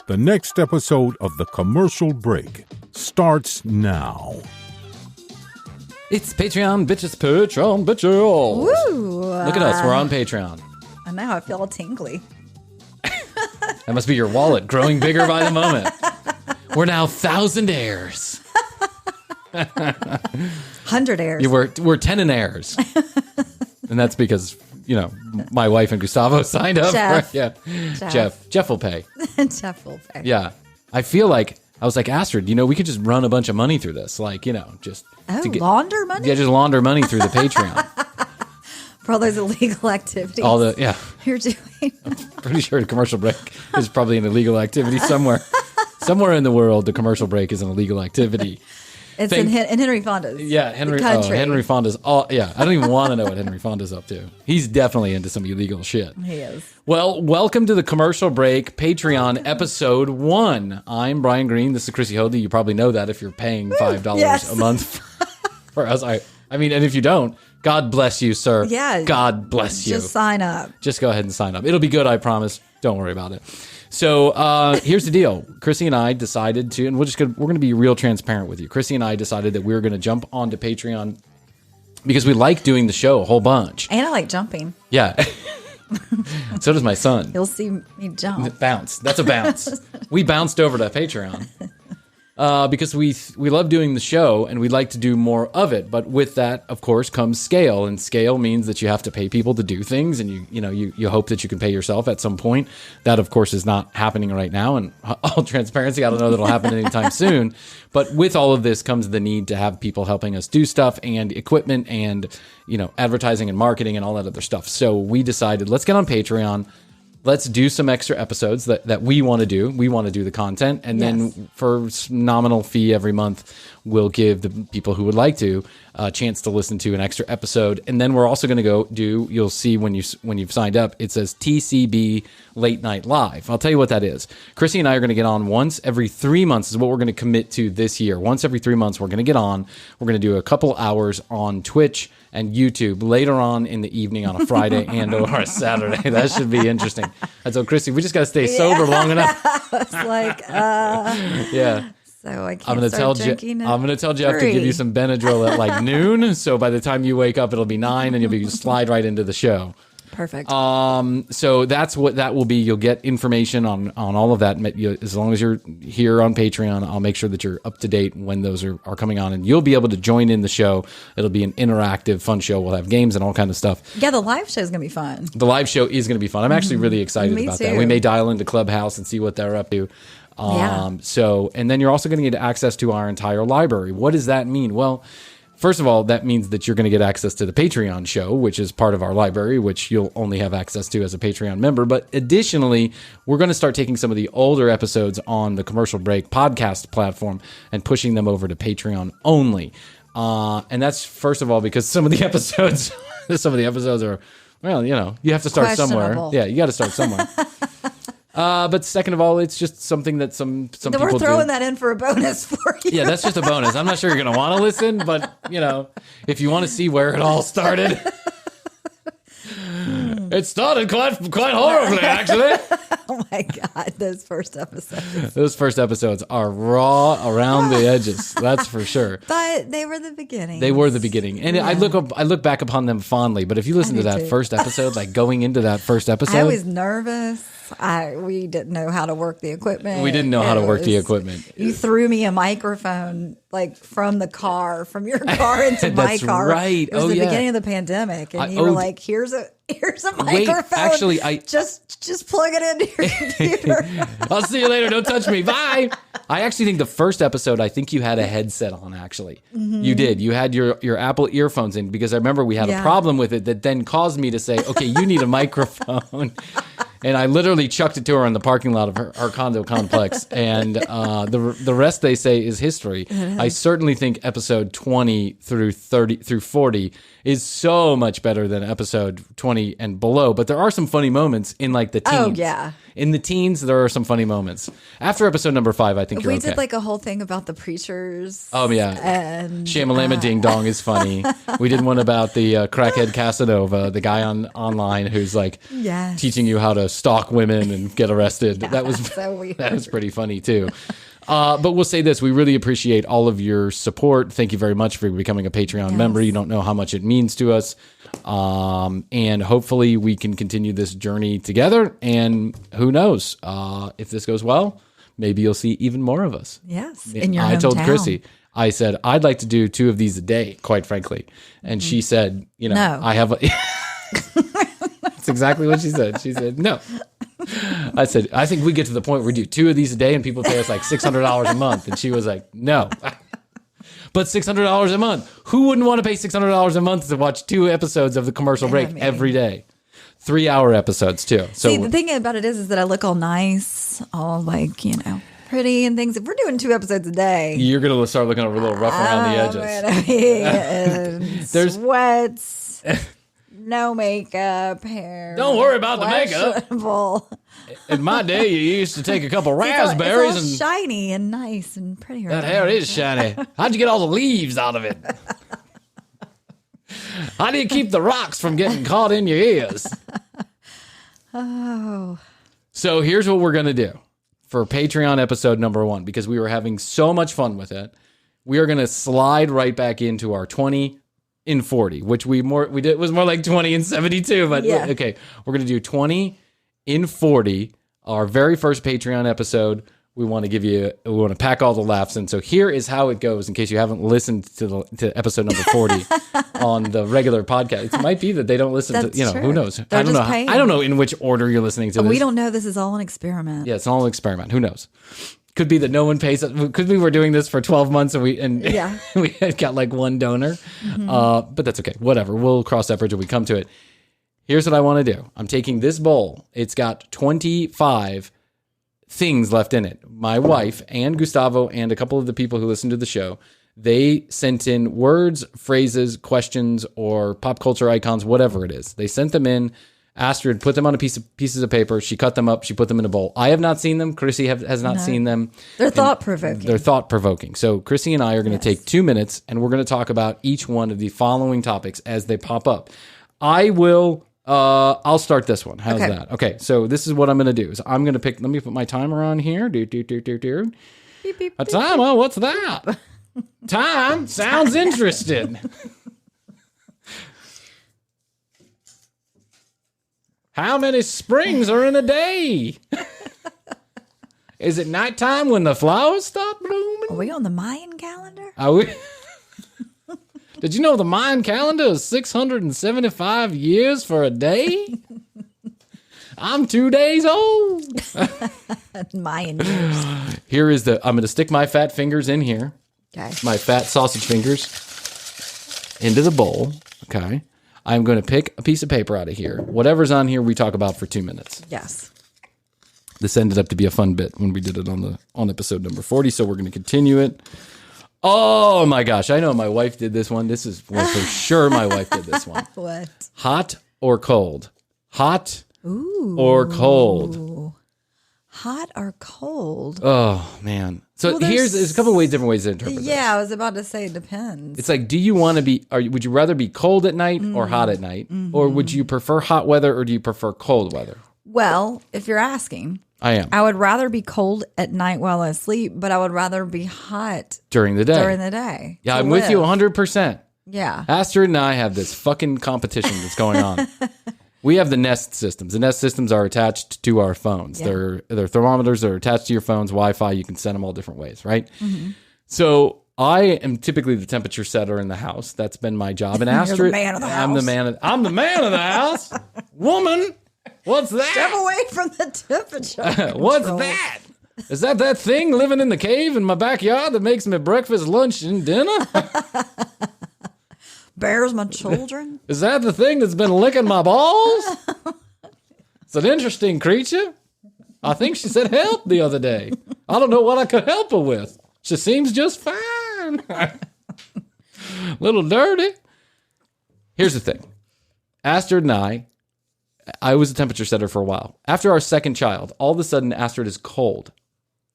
The next episode of The Commercial Break starts now. It's Patreon, bitches, Patreon, bitches. Woo! Look at us, we're on Patreon. And now I feel all tingly. That must be your wallet growing bigger by the moment. We're now thousandaires. 100aires. Yeah, we're tenanaires. And that's because, you know, my wife and Gustavo signed up. Jeff. Yeah. Jeff will pay. Jeff will pay. Yeah. I feel like, I was like, Astrid, you know, we could just run a bunch of money through this. Like, you know, just. Launder money? Yeah, just launder money through the Patreon. For all those illegal activities. You're doing. I'm pretty sure the commercial break is probably an illegal activity somewhere. Somewhere in the world, the commercial break is an illegal activity. It's in Henry Fonda's. Yeah, Henry Fonda's. I don't even want to know what Henry Fonda's up to. He's definitely into some illegal shit. He is. Well, welcome to the Commercial Break Patreon episode 1. I'm Brian Green. This is Chrissy Hodley. You probably know that if you're paying $5 a month for us. I mean, and if you don't, God bless you, sir. Yeah. God bless you. Just sign up. Just go ahead and sign up. It'll be good, I promise. Don't worry about it. So here's the deal. Chrissy and I decided to, and we're going to be real transparent with you. Chrissy and I decided that we were going to jump onto Patreon because we like doing the show a whole bunch. And I like jumping. Yeah. So does my son. You'll see me jump. Bounce. That's a bounce. We bounced over to Patreon. Because we love doing the show and we'd like to do more of it. But with that, of course, comes scale. And scale means that you have to pay people to do things. And you hope that you can pay yourself at some point. That, of course, is not happening right now. And all transparency, I don't know that it'll happen anytime soon. But with all of this comes the need to have people helping us do stuff and equipment and, advertising and marketing and all that other stuff. So we decided, let's get on Patreon. Let's do some extra episodes that we want to do. We want to do the content. And then for a nominal fee every month, we'll give the people who would like to a chance to listen to an extra episode. And then we're also going to you'll see when you've signed up, it says TCB Late Night Live. I'll tell you what that is. Chrissy and I are going to get on once every 3 months is what we're going to commit to this year. Once every 3 months, we're going to get on. We're going to do a couple hours on Twitch and YouTube later on in the evening on a Friday and or a Saturday. That should be interesting. And so, Chrissy, we just got to stay sober long enough. It's like, yeah. So I can't I'm going to tell Jeff to give you some Benadryl at like noon. So by the time you wake up, it'll be 9 and you'll slide right into the show. Perfect. So that's what that will be. You'll get information on all of that. As long as you're here on Patreon, I'll make sure that you're up to date when those are coming on, and you'll be able to join in the show. It'll be an interactive, fun show. We'll have games and all kind of stuff. Yeah, the live show is going to be fun. The live show is going to be fun. I'm actually really excited about that. We may dial into ClubHouse and see what they're up to. So, and then you're also going to get access to our entire library. What does that mean? Well, first of all, that means that you're going to get access to the Patreon show, which is part of our library, which you'll only have access to as a Patreon member. But additionally, we're going to start taking some of the older episodes on the Commercial Break podcast platform and pushing them over to Patreon only. And that's, first of all, because some of the episodes are, well, you have to start somewhere. Yeah, you got to start somewhere. But second of all, it's just something that some people do. We're throwing that in for a bonus for you. Yeah, that's just a bonus. I'm not sure you're going to want to listen, but, if you want to see where it all started. It started quite horribly, actually. Oh, my God. Those first episodes. Those first episodes are raw around the edges. That's for sure. But they were the beginning. They were the beginning. And I look back upon them fondly. But if you listen to that first episode, like going into that first episode. I was nervous. We didn't know how to work the equipment. We didn't know how to work the equipment. You threw me a microphone from your car into my car. Right. It was the beginning of the pandemic, and you were like, "Here's a microphone. Wait, actually, just plug it into your computer." I'll see you later. Don't touch me. Bye. I actually think the first episode, I think you had a headset on. Actually, you did. You had your Apple earphones in because I remember we had a problem with it that then caused me to say, "Okay, you need a microphone." And I literally chucked it to her in the parking lot of our condo complex. And the rest, they say, is history. I certainly think episode 20 through 40 is so much better than episode 20 and below. But there are some funny moments in like the teens. Oh, yeah. In the teens, there are some funny moments. After episode number 5, I think you're okay. We did like a whole thing about the preachers. Oh, yeah. And Shamalama Ding Dong is funny. We did one about the crackhead Casanova, the guy online who's like teaching you how to stalk women and get arrested. That was so weird. That was pretty funny too. But we'll say this: we really appreciate all of your support. Thank you very much for becoming a Patreon member. You don't know how much it means to us. And hopefully we can continue this journey together. And who knows, if this goes well, maybe you'll see even more of us. Yes. In your I told hometown. Chrissy, I said, I'd like to do 2 of these a day, quite frankly. And she said, No. I have that's exactly what she said. She said, no. I said, I think we get to the point where we do 2 of these a day and people pay us like $600 a month. And she was like, no. But $600 a month. Who wouldn't want to pay $600 a month to watch 2 episodes of the commercial break every day? 3-hour episodes too. So see, the thing about it is that I look all nice, all like, pretty and things. If we're doing 2 episodes a day, you're going to start looking a little rough around the edges. Man, there's sweats, no makeup, hair. Don't worry about the makeup. questionable. In my day, you used to take a couple raspberries it's all and shiny and nice and pretty. that hair is shiny. How'd you get all the leaves out of it? How do you keep the rocks from getting caught in your ears? Oh. So here's what we're going to do for Patreon episode number 1, because we were having so much fun with it. We are going to slide right back into our 20 in 40, which we did was more like 20 in 72, but okay, we're going to do 20 in 40, our very first Patreon episode. We want to pack all the laughs in. So here is how it goes in case you haven't listened to episode number 40 on the regular podcast. It might be that they don't listen to, true. Who knows? They're I don't know. paying. I don't know in which order you're listening to this. We don't know. This is all an experiment. Yeah, it's all an experiment. Who knows? Could be that no one pays us. Could be we're doing this for 12 months and we got like 1 donor. But that's okay. Whatever. We'll cross that bridge when we come to it. Here's what I want to do. I'm taking this bowl. It's got 25 things left in it. My wife and Gustavo and a couple of the people who listen to the show, they sent in words, phrases, questions, or pop culture icons, whatever it is. They sent them in. Astrid put them on pieces of paper. She cut them up. She put them in a bowl. I have not seen them. Chrissy has not seen them. They're thought-provoking. They're thought-provoking. So Chrissy and I are going to take 2 minutes, and we're going to talk about each one of the following topics as they pop up. I'll start this one. How's that? Okay, so this is what I'm going to do. Is I'm going to pick. Let me put my timer on here. Beep, beep, A timer? What's that? Time sounds interesting. How many springs are in a day? Is it nighttime when the flowers start blooming? Are we on the Mayan calendar? Are we? Did you know the Mayan calendar is 675 years for a day? I'm 2 days old. Mayan years. Here is I'm going to stick my fat fingers in here. Okay. My fat sausage fingers into the bowl. Okay. I'm going to pick a piece of paper out of here. Whatever's on here, we talk about for 2 minutes. Yes. This ended up to be a fun bit when we did it on episode number 40, so we're going to continue it. Oh my gosh, I know my wife did this one. This is for sure my wife did this one. What? Hot or cold? Hot or cold? Hot or cold? Oh man. So there's a couple of different ways to interpret this. Yeah, I was about to say it depends. It's like, do you want to be, would you rather be cold at night or hot at night? Or would you prefer hot weather or do you prefer cold weather? Well, if you're asking, I am. I would rather be cold at night while I sleep, but I would rather be hot During the day. Yeah, I'm with you 100%. Yeah. Astrid and I have this fucking competition that's going on. We have the Nest systems. The Nest systems are attached to our phones. Yeah. They're thermometers that are attached to your phone's Wi-Fi. You can set them all different ways, right? So I am typically the temperature setter in the house. That's been my job. And Astrid, You're the man of the house. I'm the man of the house. Woman, what's that? Step away from the temperature. What's control. that? Is that thing living in the cave in my backyard that makes me breakfast, lunch, and dinner? Bears my children. Is that the thing that's been licking my balls? It's an interesting creature. I think she said help the other day. I don't know what I could help her with. She seems just fine. Little dirty. Here's the thing. Astrid and I was a temperature setter for a while. After our second child, all of a sudden Astrid is cold.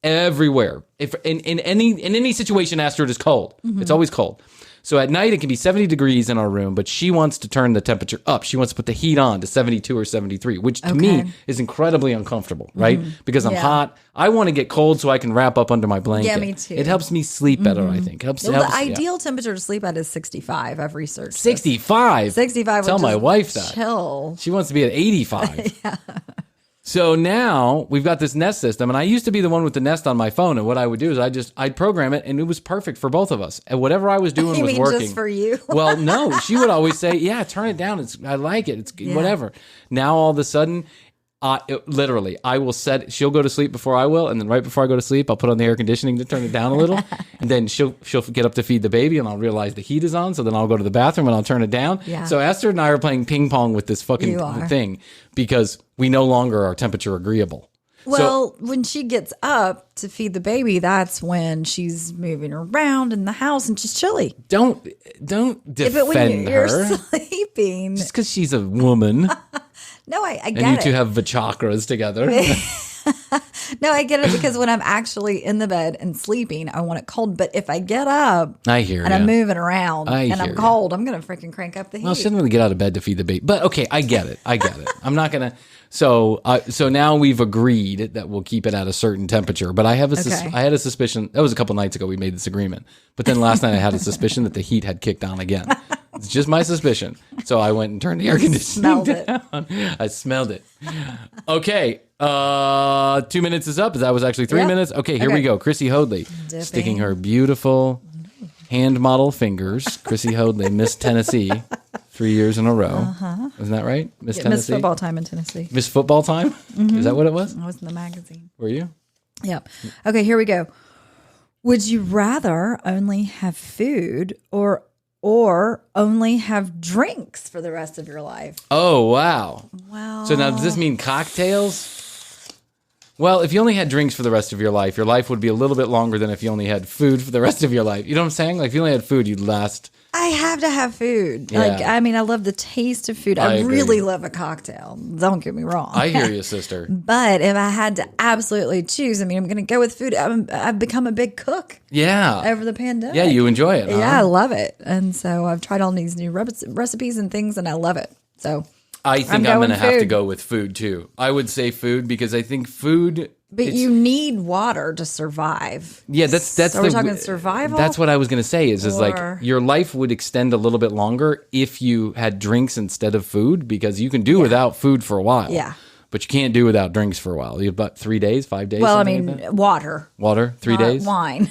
Everywhere. If in any situation, Astrid is cold. It's always cold. So at night, it can be 70 degrees in our room, but she wants to turn the temperature up. She wants to put the heat on to 72 or 73, which to me is incredibly uncomfortable, right? Because I'm hot. I want to get cold so I can wrap up under my blanket. Yeah, me too. It helps me sleep better, I think. The ideal temperature to sleep at is 65. I've researched 65? 65. Tell my wife that. Chill. She wants to be at 85. Yeah. So now we've got this Nest system, and I used to be the one with the Nest on my phone, and what I would do is I'd program it, and it was perfect for both of us. And whatever I was doing was working. Just for you? Well, no, she would always say, yeah, turn it down. I like it. It's whatever. Now all of a sudden, literally, she'll go to sleep before I will, and then right before I go to sleep, I'll put on the air conditioning to turn it down a little, and then she'll get up to feed the baby, and I'll realize the heat is on, so then I'll go to the bathroom and I'll turn it down. Yeah. So Esther and I are playing ping pong with this fucking thing because we no longer are temperature agreeable. Well, when she gets up to feed the baby, that's when she's moving around in the house and she's chilly. Don't defend when you're her. Sleeping. Just because she's a woman. No, I get it. And you two have vachakras together. No, I get it because when I'm actually in the bed and sleeping, I want it cold. But if I get up I'm moving around and I'm cold, I'm going to freaking crank up the heat. Well, she didn't really get out of bed to feed the baby. But okay, I get it. I'm not going to. So now we've agreed that we'll keep it at a certain temperature. But I had a suspicion. That was a couple nights ago we made this agreement. But then last night I had a suspicion that the heat had kicked on again. It's just my suspicion. So I went and turned the air conditioning down. I smelled it. Okay. 2 minutes is up. That was actually 3 minutes. Okay, here we go. Chrissy Hoadley sticking her beautiful hand model fingers. Chrissy Hoadley, Miss Tennessee, 3 years in a row. Isn't that right? Miss Tennessee? Miss Football Time in Tennessee. Miss Football Time? Mm-hmm. Is that what it was? I was in the magazine. Were you? Yep. Okay, here we go. Would you rather only have food or only have drinks for the rest of your life? Oh, wow. Wow. So now does this mean cocktails? Well, if you only had drinks for the rest of your life would be a little bit longer than if you only had food for the rest of your life. You know what I'm saying? Like if you only had food, you'd last. I have to have food. Yeah. I love the taste of food. I really love a cocktail. Don't get me wrong. I hear you, sister. But if I had to absolutely choose, I'm going to go with food. I've become a big cook. Yeah. Over the pandemic. Yeah, you enjoy it. Huh? Yeah, I love it. And so I've tried all these new recipes and things, and I love it. So I think I'm going to have to go with food too. I would say food because I think food. But you need water to survive. Yeah, that's. So we're talking survival. That's what I was going to say. Is like your life would extend a little bit longer if you had drinks instead of food because you can do without food for a while. Yeah. But you can't do without drinks for a while. You have about 3 days, 5 days. Well, water. Water, 3 days. Wine.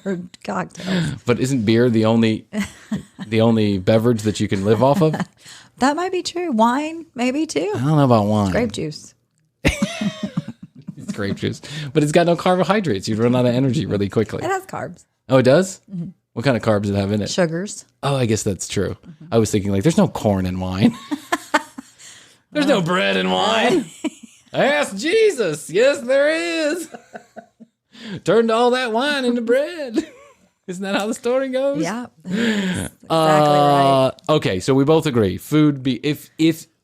Or cocktails. But isn't beer the only beverage that you can live off of? That might be true. Wine, maybe too. I don't know about wine. Grape juice. It's grape juice, but it's got no carbohydrates. You'd run out of energy really quickly. It has carbs. Oh, it does? Mm-hmm. What kind of carbs does it have in it? Sugars. Oh, I guess that's true. Mm-hmm. I was thinking there's no corn in wine. There's no bread in wine. Ask Jesus. Yes, there is. Turned all that wine into bread. Isn't that how the story goes? Yeah. Exactly right. Okay, so we both agree. Food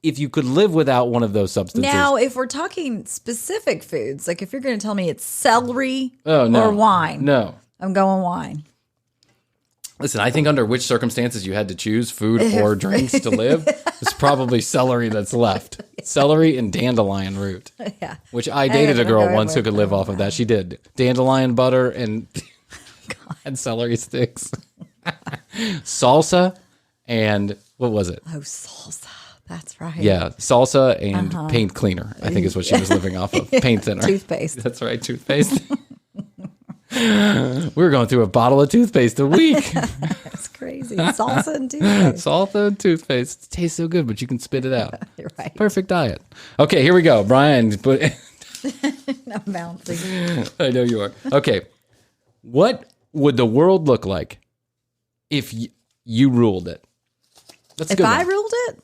if you could live without one of those substances. Now, if we're talking specific foods, like if you're going to tell me it's celery or wine. No. I'm going wine. Listen, I think under which circumstances you had to choose food or drinks to live, it's probably celery that's left. Yeah. Celery and dandelion root. Yeah. Which I dated a girl once who could live off of that. She did. Dandelion butter and celery sticks. Salsa and what was it? Oh, salsa. That's right. Yeah, salsa and paint cleaner, I think is what she was living off of. Paint thinner. Toothpaste. That's right, toothpaste. We're going through a bottle of toothpaste a week. That's crazy. Salsa and toothpaste. Salsa and toothpaste. It tastes so good, but you can spit it out. You're right. Perfect diet. Okay, here we go. Brian. I'm bouncing. I know you are. Okay. What would the world look like if you ruled it? That's if I ruled it?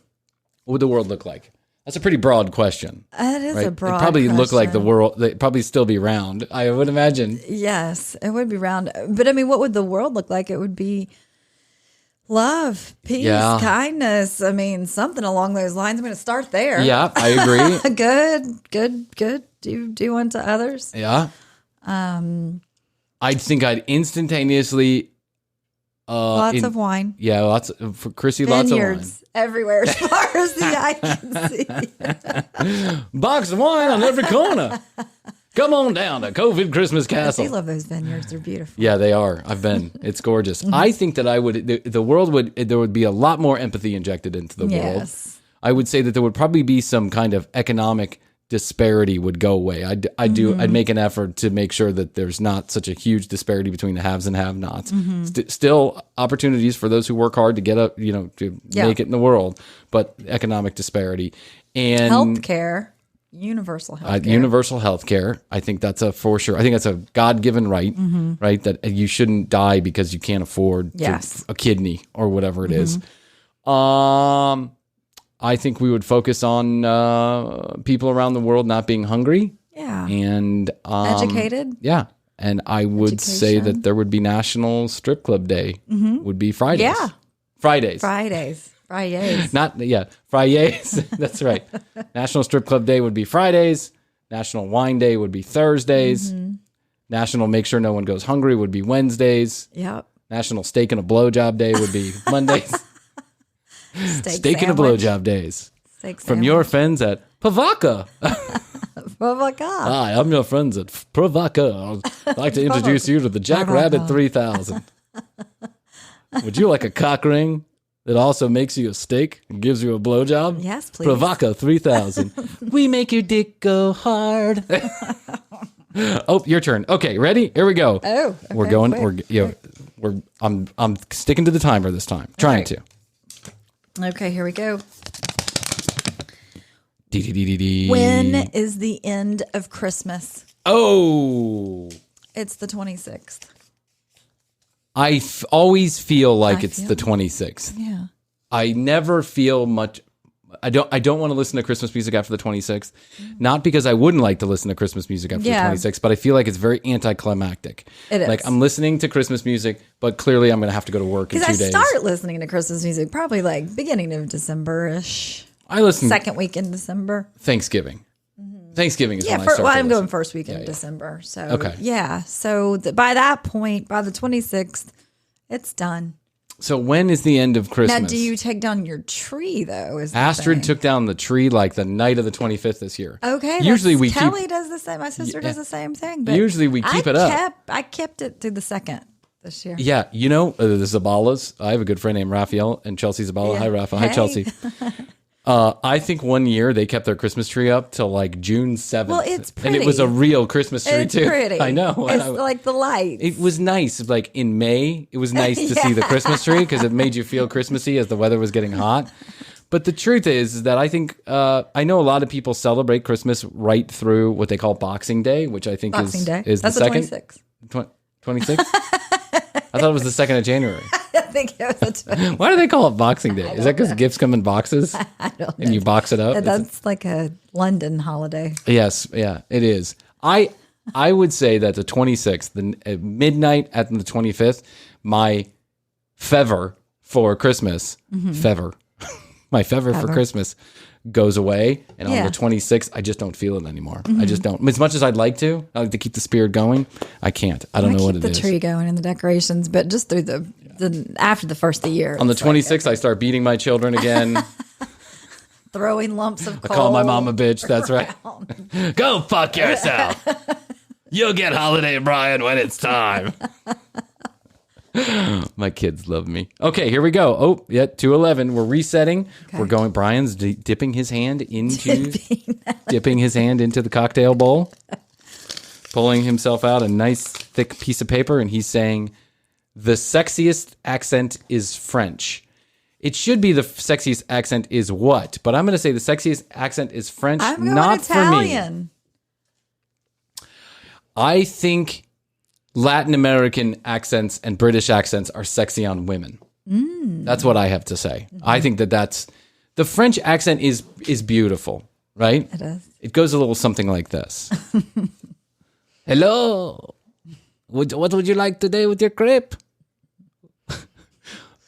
What would the world look like? That's a pretty broad question. It is a broad question. It'd probably look like the world. It'd probably still be round, I would imagine. Yes, it would be round. But I mean, what would the world look like? It would be love, peace, kindness. I mean, something along those lines. I'm going to start there. Yeah, I agree. Good. Do unto others. Yeah. I think I'd instantaneously Lots of wine. Yeah, for Chrissy, lots of wine. Everywhere as far as the eye can see. Box of wine on every corner. Come on down to COVID Christmas Castle. I do love those vineyards. They're beautiful. Yeah, they are. I've been. It's gorgeous. I think that there would be a lot more empathy injected into the world. I would say that there would probably be some kind of economic disparity would go away. I'd make an effort to make sure that there's not such a huge disparity between the haves and have-nots. Still opportunities for those who work hard to get up, to make it in the world, but economic disparity and healthcare, universal healthcare. Universal healthcare. I think that's for sure. I think that's a God-given right, right? That you shouldn't die because you can't afford a kidney or whatever it is. I think we would focus on people around the world not being hungry. Yeah. And educated. Yeah. And I would say that there would be National Strip Club Day. Would be Fridays. Yeah. Fridays. Not, Fridays. That's right. National Strip Club Day would be Fridays. National Wine Day would be Thursdays. National Make Sure No One Goes Hungry would be Wednesdays. Yep. National Steak and a Blowjob Day would be Mondays. Steak and a blowjob days. From your friends at Pavaka. Pavaka. Hi, I'm your friends at Pavaka. I'd like to introduce you to the Jackrabbit 3000. Would you like a cock ring that also makes you a steak and gives you a blowjob? Yes, please. Pavaka 3000. We make your dick go hard. Oh, your turn. Okay, ready? Here we go. Oh, okay, we're going. I'm sticking to the timer this time. Trying to. Okay, here we go. Dee. When is the end of Christmas? Oh. It's the 26th. I always feel like it's the 26th. Yeah. I never feel much. I don't want to listen to Christmas music after the 26th. Not because I wouldn't like to listen to Christmas music after the 26th, but I feel like it's very anticlimactic. It is. Like I'm listening to Christmas music, but clearly I'm going to have to go to work in 2 days. Because I start listening to Christmas music probably like beginning of December-ish. I listen second week in December. Thanksgiving. Thanksgiving is when I start. Well, I'm going first week in December. So okay. Yeah. So by that point, by the 26th, it's done. So when is the end of Christmas? Now, do you take down your tree though? Astrid took down the tree like the night of the 25th this year. Okay. Usually Kelly does the same. My sister does the same thing. But usually we keep it up. I kept it through the second this year. Yeah, the Zabalas. I have a good friend named Raphael and Chelsea Zabala. Yeah. Hi, Raphael. Hey. Hi, Chelsea. I think one year they kept their Christmas tree up till like June 7th. Well, it's pretty. And it was a real Christmas tree it's too. Pretty. I know. It's like the lights. It was nice. Like in May, it was nice to see the Christmas tree because it made you feel Christmassy as the weather was getting hot. But the truth is that I think, I know a lot of people celebrate Christmas right through what they call Boxing Day, which I think is That's the second. 26th. 26th? I thought it was the 2nd of January. I think it was the 20th. Why do they call it Boxing Day? Is that because gifts come in boxes? I don't know. And you box it up? That's like a London holiday. Yes, yeah, it is. I would say that the 26th, at midnight at the 25th, my fever for Christmas, my fever for Christmas goes away. And on the 26th, I just don't feel it anymore. I just don't. As much as I'd like to keep the spirit going, I can't. I don't know what it is. Keep the tree going and the decorations, but just through the after the first of the year. On the 26th, I start beating my children again. Throwing lumps of coal. I call my mom a bitch. That's right. Go fuck yourself. You'll get Holiday Brian when it's time. My kids love me. Okay, here we go. Oh, yeah, 2:11. We're resetting. Okay. We're going. Brian's dipping his hand into the cocktail bowl, pulling himself out a nice thick piece of paper, and he's saying, "The sexiest accent is French." It should be the sexiest accent is what? But I'm going to say the sexiest accent is French, not Italian. For me. I think Latin American accents and British accents are sexy on women. That's what I have to say. I think that's the French accent is beautiful, right? It is. It goes a little something like this. Hello. What would you like today with your crepe?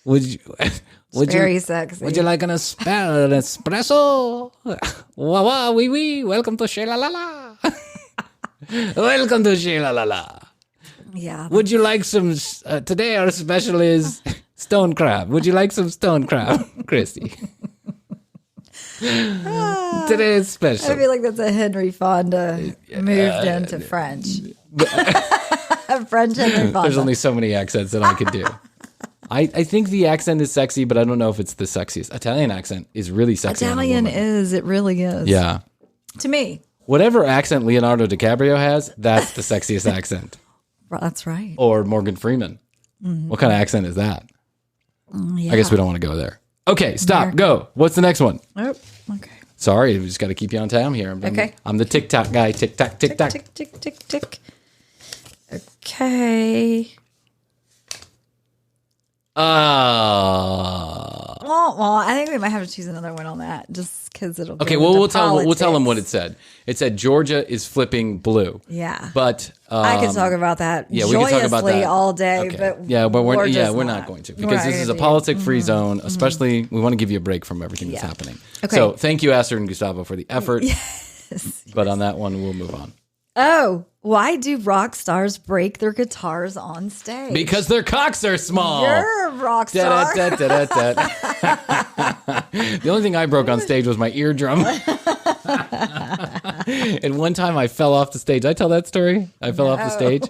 Very sexy. Would you like an espresso? Wah, wee wee. Welcome to Shela La La. Welcome to Shela La La. Yeah. Would you like some, today our special is stone crab. Would you like some stone crab, Christy? Today's special. I feel like that's a Henry Fonda moved into French. French Henry Fonda. There's only so many accents that I could do. I think the accent is sexy, but I don't know if it's the sexiest. Italian accent is really sexy. Italian is. It really is. Yeah. To me. Whatever accent Leonardo DiCaprio has, that's the sexiest accent. That's right. Or Morgan Freeman. Mm-hmm. What kind of accent is that? Yeah. I guess we don't want to go there. Okay, stop. Go. What's the next one? Oh, okay. Sorry, we just got to keep you on time here. I'm the Tik Tok guy. Tik Tok, Tik Tok. Tick, tick, tick, tick. Okay. Well, I think we might have to choose another one on that, just because it'll. Okay, well, we'll tell them what it said. It said Georgia is flipping blue. Yeah, but I could talk about that. Yeah, we can talk about that all day. Okay. But we're not going to, because this is a politic-free zone. Especially, we want to give you a break from everything that's happening. Okay. So, thank you, Aster and Gustavo, for the effort. Yes. But on that one, we'll move on. Oh, why do rock stars break their guitars on stage? Because their cocks are small. You're a rock star. The only thing I broke on stage was my eardrum. And one time I fell off the stage. Did I tell that story? I fell off the stage.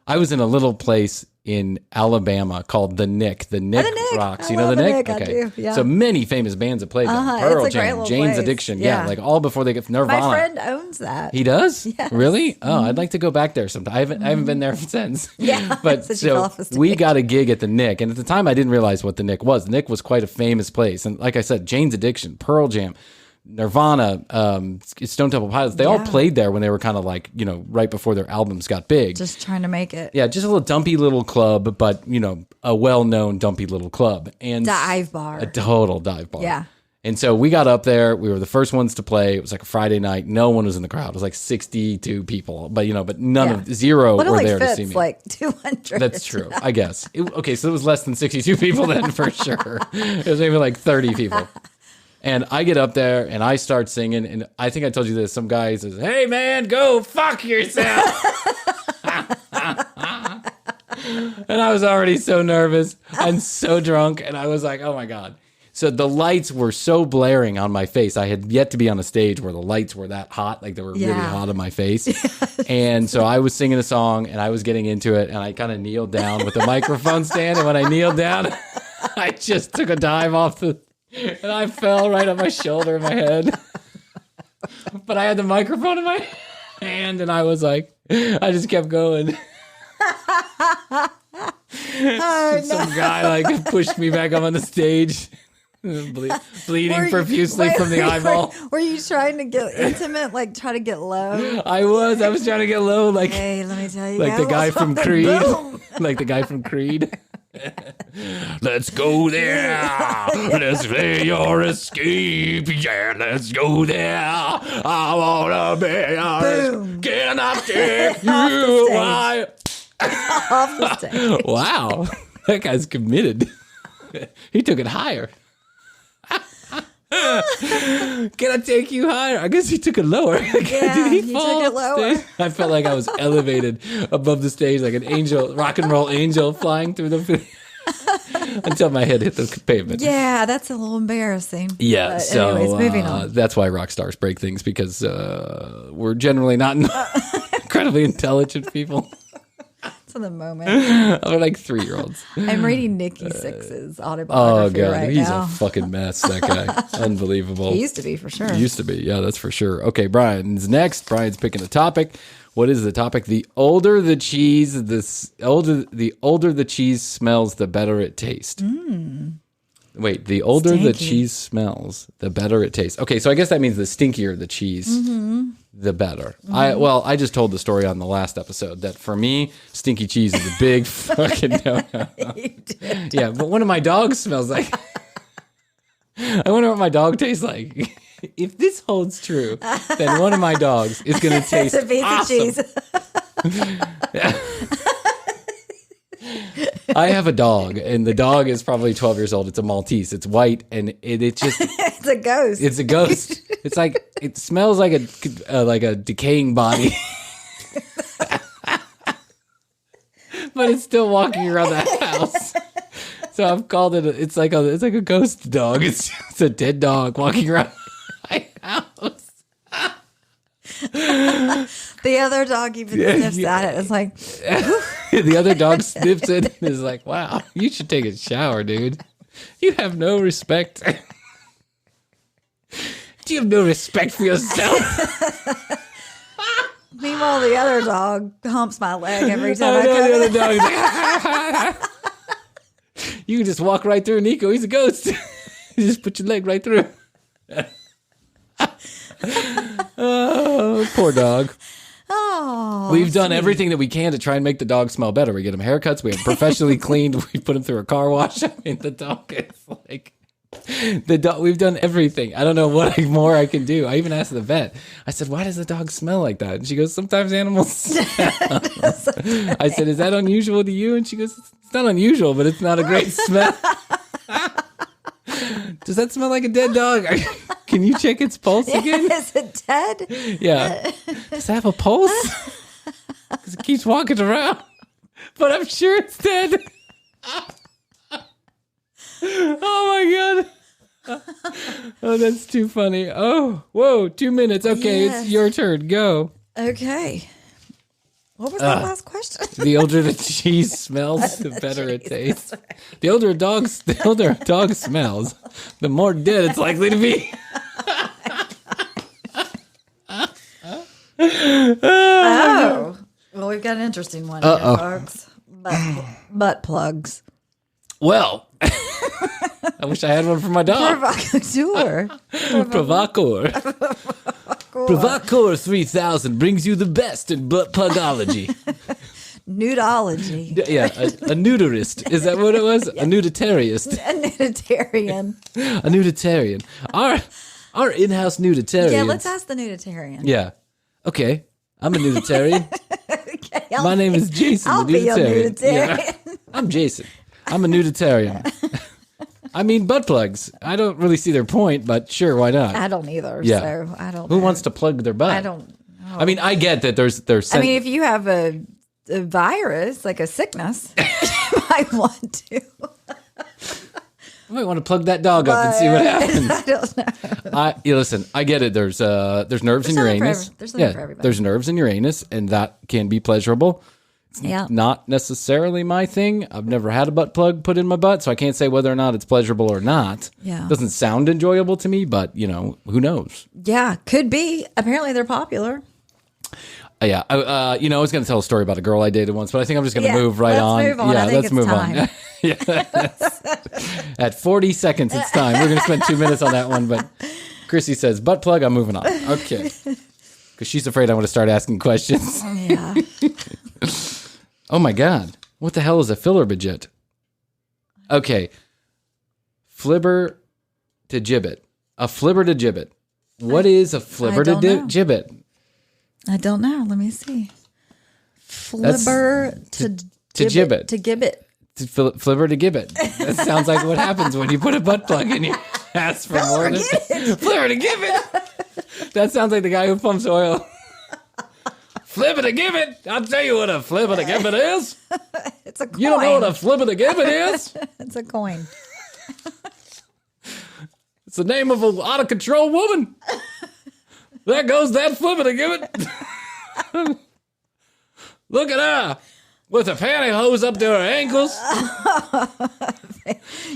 I was in a little place in Alabama called The Nick. The Nick rocks. You know The Nick? Okay. I do, yeah. So many famous bands have played there. Pearl Jam, Jane's Addiction. Yeah, like all before they get Nirvana. My friend owns that. He does? Yes. Really? Oh, I'd like to go back there sometime. I haven't been there since. Yeah. But so we got a gig at the Nick, and at the time I didn't realize what the Nick was. The Nick was quite a famous place, and like I said, Jane's Addiction, Pearl Jam, Nirvana, Stone Temple Pilots, they all played there when they were kind of like, right before their albums got big. Just trying to make it. Yeah, just a little dumpy little club, but, a well-known dumpy little club. And dive bar. A total dive bar. Yeah. And so we got up there. We were the first ones to play. It was like a Friday night. No one was in the crowd. It was like 62 people, but zero were there to see me. Like 200. That's true, I guess. Okay, so it was less than 62 people then for sure. It was maybe like 30 people. And I get up there and I start singing, and I think I told you this. Some guy says, "Hey man, go fuck yourself." And I was already so nervous and so drunk, and I was like, "Oh my God." So the lights were so blaring on my face. I had yet to be on a stage where the lights were that hot, like they were really hot on my face. Yes. And so I was singing a song and I was getting into it, and I kind of kneeled down with the microphone stand. And when I kneeled down, I just took a dive and I fell right on my shoulder and my head. But I had the microphone in my hand, and I was like, I just kept going. Some guy like pushed me back up on the stage, bleeding profusely from the eyeball. Were you trying to get intimate, like try to get low? I was trying to get low, like, hey, let me tell you, like the guy from Creed, like the guy from Creed. Let's go there. Let's play your escape. Yeah, let's go there. I wanna be yours. Can I take you away? Off the stage. Wow, that guy's committed. He took it higher. Can I take you higher? I guess he took it lower. Yeah, he took it lower. I felt like I was elevated above the stage like an angel, rock and roll angel flying through the until my head hit the pavement. Yeah, that's a little embarrassing. Yeah, but so anyways, moving on. That's why rock stars break things, because we're generally not incredibly intelligent people. To the moment. We're like 3-year-olds. I'm reading Nikki Sixx's autobiography right he's now. A fucking mess, that guy. Unbelievable. He used to be, for sure. He used to be, yeah, that's for sure. Okay, Brian's next. Brian's picking a topic. What is the topic? The older the cheese, the older the cheese smells, the better it tastes. Wait, the older the cheese smells, the better it tastes. Okay, so I guess that means the stinkier the cheese, the better. I just told the story on the last episode that for me, stinky cheese is a big fucking no-no. You did. Yeah, but one of my dogs smells like... I wonder what my dog tastes like. If this holds true, then one of my dogs is going to taste a piece awesome. of cheese. I have a dog, and the dog is probably 12 years old. It's a Maltese. It's white, and it just... It's a ghost. It's a ghost. It's like... It smells like a decaying body. but it's still walking around the house. So I've called it. It's like a ghost dog. It's a dead dog walking around my house. The other dog even sniffs at it. It's like the other dog sniffs it and is like, "Wow, you should take a shower, dude. You have no respect. Do you have no respect for yourself?" Meanwhile, the other dog humps my leg every time I come the other dog is like, you can just walk right through Nico. He's a ghost. You just put your leg right through. Oh, poor dog. Oh, we've done everything that we can to try and make the dog smell better. We get him haircuts. We have professionally cleaned. We put him through a car wash. I mean, the dog is like the dog. We've done everything. I don't know what more I can do. I even asked the vet. I said, "Why does the dog smell like that?" And she goes, "Sometimes animals smell." I said, "Is that unusual to you?" And she goes, "It's not unusual, but it's not a great smell." Does that smell like a dead dog? Can you check its pulse again? Is it dead? Yeah. Does it have a pulse? Because it keeps walking around. But I'm sure it's dead. Oh, my God. Oh, that's too funny. Oh, whoa, 2 minutes. Okay, yes. It's your turn. Go. Okay. What was that last question? The older the cheese smells, the better it tastes. The older a dog smells, the more dead it's likely to be. Oh. Well, we've got an interesting one here, folks. Butt plugs. Well, I wish I had one for my dog. Provocateur. Provocateur 3000 brings you the best in butt plugology. Nudology. Yeah, a nudist. Is that what it was? Yeah. A nuditariist. A nuditarian. A nuditarian. Our in-house nuditarian. Yeah, let's ask the nuditarian. Yeah. Okay. I'm a nuditarian. Okay, my name is Jason, I'll the nuditarian. Be a nuditarian. Yeah. I'm Jason. I'm a nuditarian. I mean, butt plugs. I don't really see their point, but sure, why not? I don't either. Yeah. So I don't. Who wants to plug their butt? I don't know. I mean, I get that there's. I mean, if you have a virus, like a sickness, you might want to. I might want to plug that dog up and see what happens. I don't know. Listen, I get it. There's nerves in your anus. There's something for everybody. There's nerves in your anus, and that can be pleasurable. Yeah. Not necessarily my thing. I've never had a butt plug put in my butt, so I can't say whether or not it's pleasurable or not. Yeah. It doesn't sound enjoyable to me, but, who knows? Yeah, could be. Apparently they're popular. Yeah. I was going to tell a story about a girl I dated once, but I think I'm just going to move right on. Let's move on. Yeah, I think let's move time. on. Yeah. At 40 seconds, it's time. We're going to spend 2 minutes on that one, but Chrissy says, butt plug, I'm moving on. Okay. Because she's afraid I'm going to start asking questions. Yeah. Oh my God. What the hell is a filler budget? Okay. Flibber to gibbet. A flibber to gibbet. What is a flibber to gibbet? I don't know. Let me see. Flibber to gibbet. To gibbet. Flibber to gibbet. That sounds like what happens when you put a butt plug in your ass for more than flibber to gibbet. That sounds like the guy who pumps oil. Flip it a gibbet. I'll tell you what a flip it a gibbet is. It's a coin. You don't know what a flip it a gibbet is? It's a coin. It's the name of an out of control woman. There goes that flip it a gibbet. Look at her with a pantyhose up to her ankles.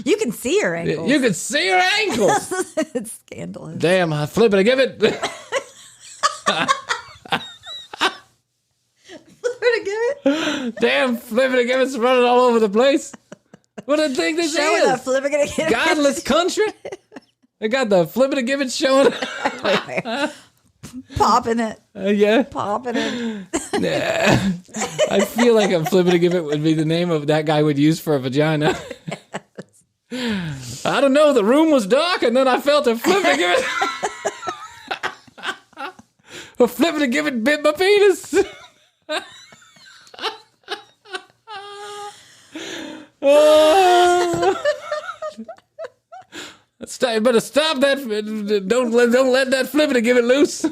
You can see her ankles. You can see her ankles. It's scandalous. Damn, I flip it a gibbet. Damn, flipping and giving running all over the place. What do they think this is? Godless country? They got the flipping and giving showing. Popping it. Yeah. Popping it. I feel like a flipping and giving would be the name of that guy would use for a vagina. Yes. I don't know. The room was dark and then I felt a flipping and giving. A flipping and giving bit my penis. Better stop that! Don't let that flip it and give it loose.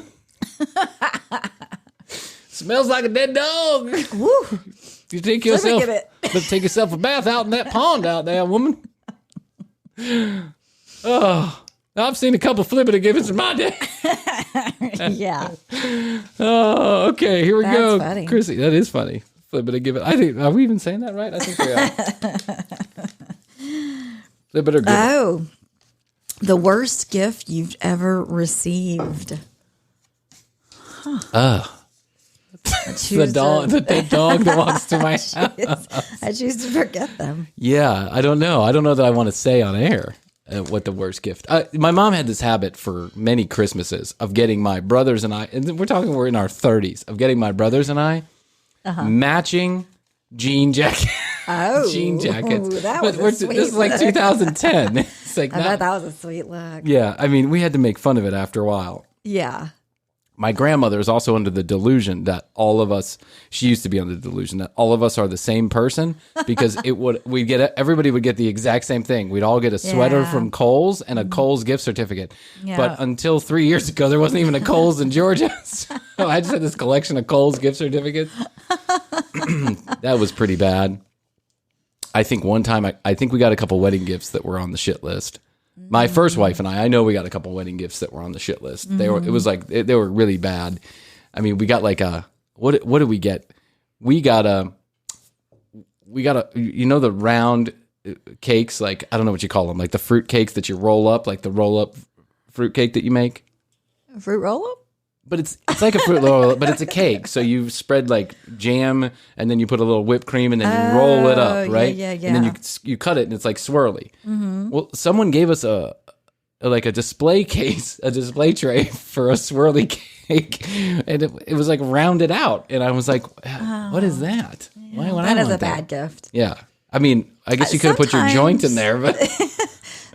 Smells like a dead dog. Woo. You take yourself a bath out in that pond out there, woman. Oh, I've seen a couple Flippity Jibbets in my day. Yeah. Oh, okay. Here we go. Funny. Chrissy, that is funny. Flippity Jibbet. I think, are we even saying that right? I think we are. Flippity Jibbet. Oh, the worst gift you've ever received. The dog that walks to my house. I choose to forget them. Yeah, I don't know. I don't know that I want to say on air what the worst gift. My mom had this habit for many Christmases of getting my brothers and I, and we're in our 30s, of getting my brothers and I matching jean jackets. Oh, jean jackets. That was a sweet This is like 2010. It's like I bet that was a sweet look. Yeah, I mean, we had to make fun of it after a while. Yeah. My grandmother is also under the delusion that all of us, she used to be under the delusion that all of us are the same person, because everybody would get the exact same thing. We'd all get a sweater from Kohl's and a Kohl's gift certificate. Yeah. But until 3 years ago, there wasn't even a Kohl's in Georgia. So I just had this collection of Kohl's gift certificates. That was pretty bad. I think one time, I think we got a couple wedding gifts that were on the shit list. My first wife and I know we got a couple wedding gifts that were on the shit list. They were really bad. I mean, we got like what did we get? We got a the round cakes, like, I don't know what you call them, like the fruit cakes that you roll up, like the roll up fruit cake that you make. A fruit roll up? But it's like a fruit roll up, but it's a cake. So you spread like jam, and then you put a little whipped cream, and then you roll it up, right? Yeah. And then you cut it, and it's like swirly. Mm-hmm. Well, someone gave us a display case, a display tray for a swirly cake, and it was like rounded out, and I was like, "What is that? Yeah, that is a bad gift." Yeah, I mean, I guess you could have put your joint in there, but.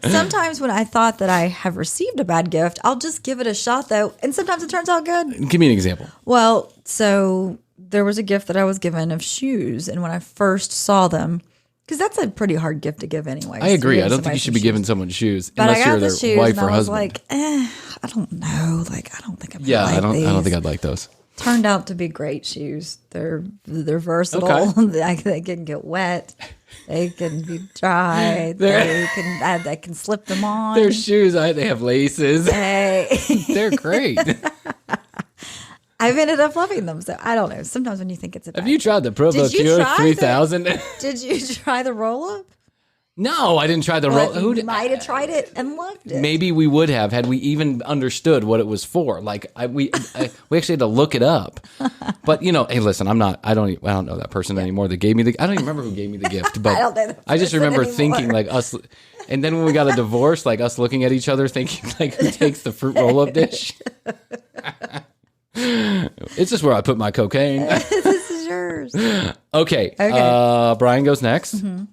Sometimes when I thought that I have received a bad gift, I'll just give it a shot, though. And sometimes it turns out good. Give me an example. Well, so there was a gift that I was given of shoes. And when I first saw them, because that's a pretty hard gift to give anyway. I agree. I don't think you should be giving someone shoes but unless I got you're the their shoes wife and or I was husband. like, I don't know. Like, I don't think I'm I don't think I'd like those. Turned out to be great shoes. They're versatile. Okay. They can get wet. They can be dry. They can slip them on. Their shoes, they have laces. Hey. They're great. I've ended up loving them. So I don't know. Sometimes when you think it's a bad Have you tried the Provo Pure 3000? Did you try the roll-up? No, I didn't try the roll. You might have tried it and loved it. Maybe we would have had we even understood what it was for. Like we actually had to look it up. But hey, listen, I don't know that person anymore that gave me I don't even remember who gave me the gift. But I don't know that I just remember anymore. thinking like us. And then when we got a divorce, like us looking at each other, thinking like, who takes the fruit roll-up dish? It's just where I put my cocaine. This is yours. Okay. Brian goes next. Mm-hmm.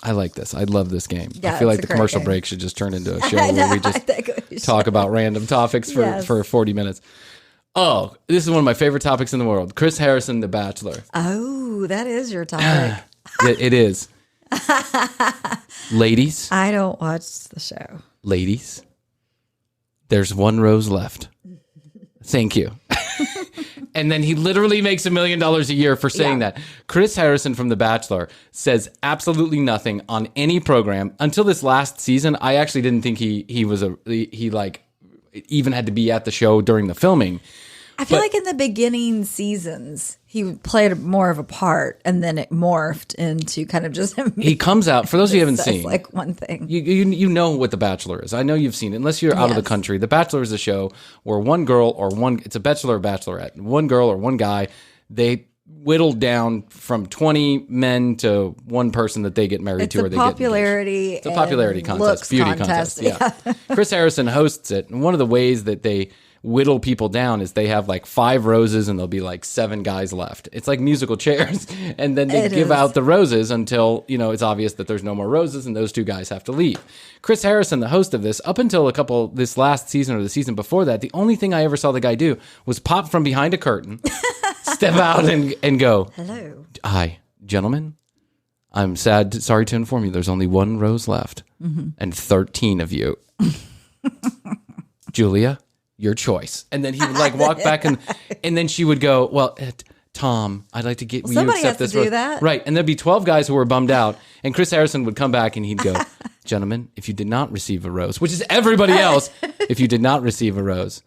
I like this. I love this game. Yeah, I feel like the commercial break should just turn into a show where we just talk about random topics for 40 minutes. Oh, this is one of my favorite topics in the world. Chris Harrison, The Bachelor. Oh, that is your topic. It is. Ladies. I don't watch the show. Ladies, there's one rose left. Thank you. And then he literally makes $1 million a year for saying that. Chris Harrison from The Bachelor says absolutely nothing on any program until this last season. I actually didn't think he even had to be at the show during the filming. I feel like in the beginning seasons, he played more of a part, and then it morphed into kind of just him. He comes out, for those of you who haven't seen, like one thing. You know what The Bachelor is. I know you've seen it, unless you're out of the country. The Bachelor is a show where one girl it's a bachelor or bachelorette. One girl or one guy, they whittled down from 20 men to one person that they get married to, or they get popularity. It's a popularity contest, beauty contest. Yeah. Chris Harrison hosts it, and one of the ways that they whittle people down is they have like 5 roses and there'll be like 7 guys left. It's like musical chairs, and then they give out the roses until it's obvious that there's no more roses and those 2 guys have to leave. Chris Harrison, the host of this, up until this last season or the season before that, the only thing I ever saw the guy do was pop from behind a curtain, step out and go, "Hello, hi, gentlemen. I'm sorry to inform you, there's only 1 rose left, and 13 of you. Julia, your choice." And then he would like walk back and then she would go, "Well, Tom, I'd like to get, will you somebody accept has this to do that. Right. And there'd be 12 guys who were bummed out. And Chris Harrison would come back and he'd go, gentlemen, if you did not receive a rose, which is everybody else, if you did not receive a rose,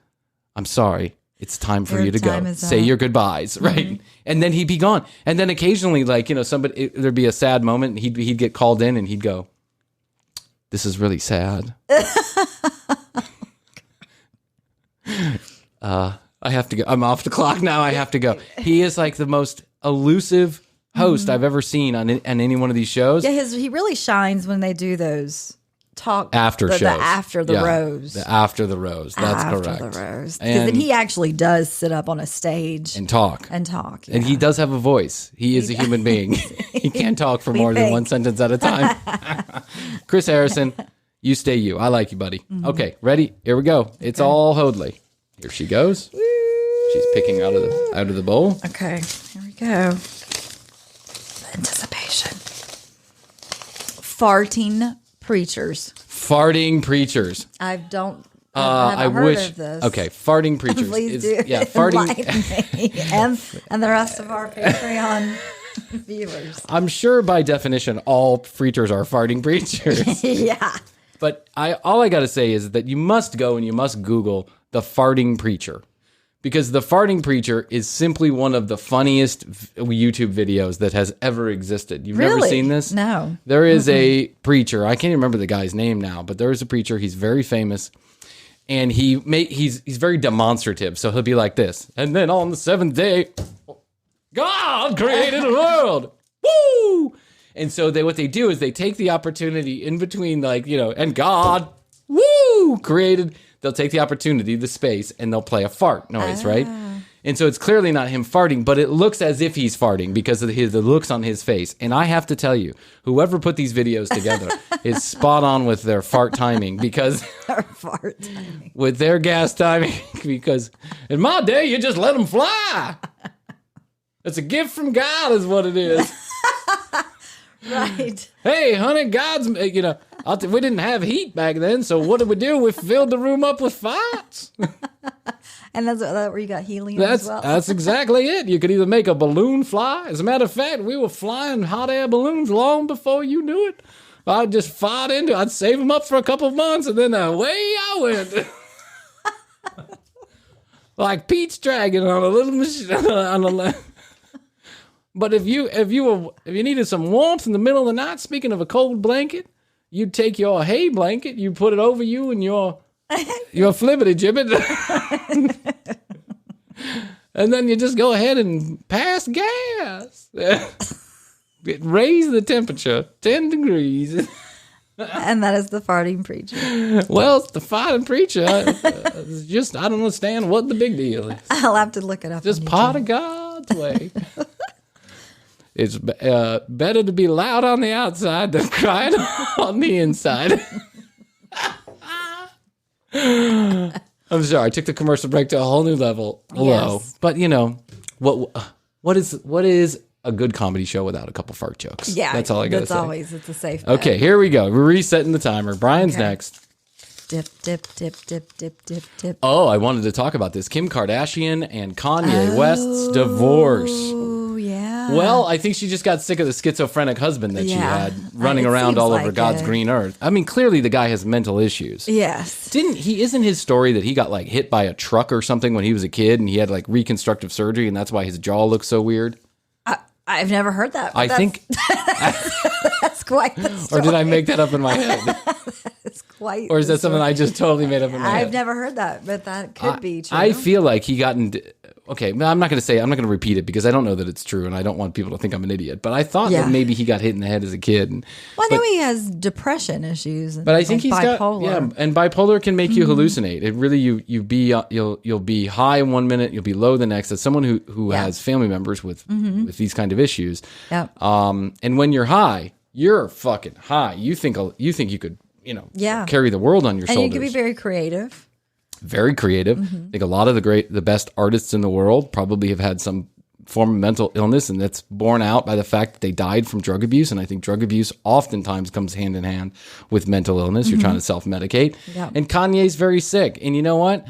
I'm sorry. It's time for you to go. Say your goodbyes, right? Mm-hmm. And then he'd be gone. And then occasionally, like, you know, there'd be a sad moment. And he'd get called in and he'd go, this is really sad. I have to go. I'm off the clock now. I have to go. He is like the most elusive host I've ever seen on any one of these shows. Yeah, he really shines when they do those talk after shows. After the rose. After the rose. That's correct. After the rose. Because then he actually does sit up on a stage and talk. Yeah. And he does have a voice. He is a human being. He can't talk for more than one sentence at a time. Chris Harrison, you stay you. I like you, buddy. Mm-hmm. Okay, ready? Here we go. It's all Hoadley. Here she goes. She's picking out of the bowl. Okay, here we go. Anticipation. Farting preachers. I wish. Of this. Okay, farting preachers. Please do. Yeah, farting. and the rest of our Patreon viewers. I'm sure by definition, all preachers are farting preachers. Yeah. But all I got to say is that you must go and you must Google the farting preacher. Because the farting preacher is simply one of the funniest YouTube videos that has ever existed. You've never seen this? No. There is a preacher. I can't remember the guy's name now, but there is a preacher. He's very famous. And he's very demonstrative. So he'll be like this. And then on the seventh day, God created the world. Woo! And so what they do is they take the opportunity in between, like, you know, and God, woo, created. They'll take the opportunity, the space, and they'll play a fart noise, right? And so it's clearly not him farting, but it looks as if he's farting because of the looks on his face. And I have to tell you, whoever put these videos together is spot on with their fart timing because with their gas timing, because in my day, you just let them fly. It's a gift from God is what it is. Right. Hey, honey, God's, you know, we didn't have heat back then, so what did we do? We filled the room up with farts. And that's where you got helium as well. That's exactly it. You could either make a balloon fly. As a matter of fact, we were flying hot air balloons long before you knew it. I'd just fart into it. I'd save them up for a couple of months, and then away I went. Like Pete's Dragon on a little machine. But if you needed some warmth in the middle of the night, speaking of a cold blanket, you'd take your hay blanket, you put it over you and your Flippity Jibbet, and then you just go ahead and pass gas. Raise the temperature 10 degrees. And that is the farting preacher. Well, it's the farting preacher. It's just, I don't understand what the big deal is. I'll have to look it up. Just part of God's way. It's better to be loud on the outside than quiet on the inside. I'm sorry, I took the commercial break to a whole new level. Hello. Yes. But, you know, what is a good comedy show without a couple fart jokes? Yeah. That's all I got to say. It's a safe bet. Okay, here we go. We're resetting the timer. Brian's next. Dip, dip, dip, dip, dip, dip, dip. Oh, I wanted to talk about this. Kim Kardashian and Kanye West's divorce. Oh, yeah. Well, I think she just got sick of the schizophrenic husband that she had running around all over God's green earth. I mean, clearly the guy has mental issues. Yes. Isn't his story that he got like hit by a truck or something when he was a kid and he had like reconstructive surgery and that's why his jaw looks so weird? I've never heard that. I think that's quite the story. Or did I make that up in my head? It's quite. Or is that something I just totally made up in my head? I've never heard that, but that could be true. I feel like he got into. Okay, I'm not going to repeat it because I don't know that it's true and I don't want people to think I'm an idiot. But I thought that maybe he got hit in the head as a kid. I know he has depression issues. But I think he's bipolar. And bipolar can make you hallucinate. It really you'll be high 1 minute, you'll be low the next. As someone who has family members with these kind of issues. Yep. And when you're high, you're fucking high. You think you could carry the world on your shoulders. And you could be very creative. Very creative. I think a lot of the best artists in the world probably have had some form of mental illness, and that's borne out by the fact that they died from drug abuse. And I think drug abuse oftentimes comes hand in hand with mental illness. You're trying to self-medicate. Yeah. And Kanye's very sick. And you know what?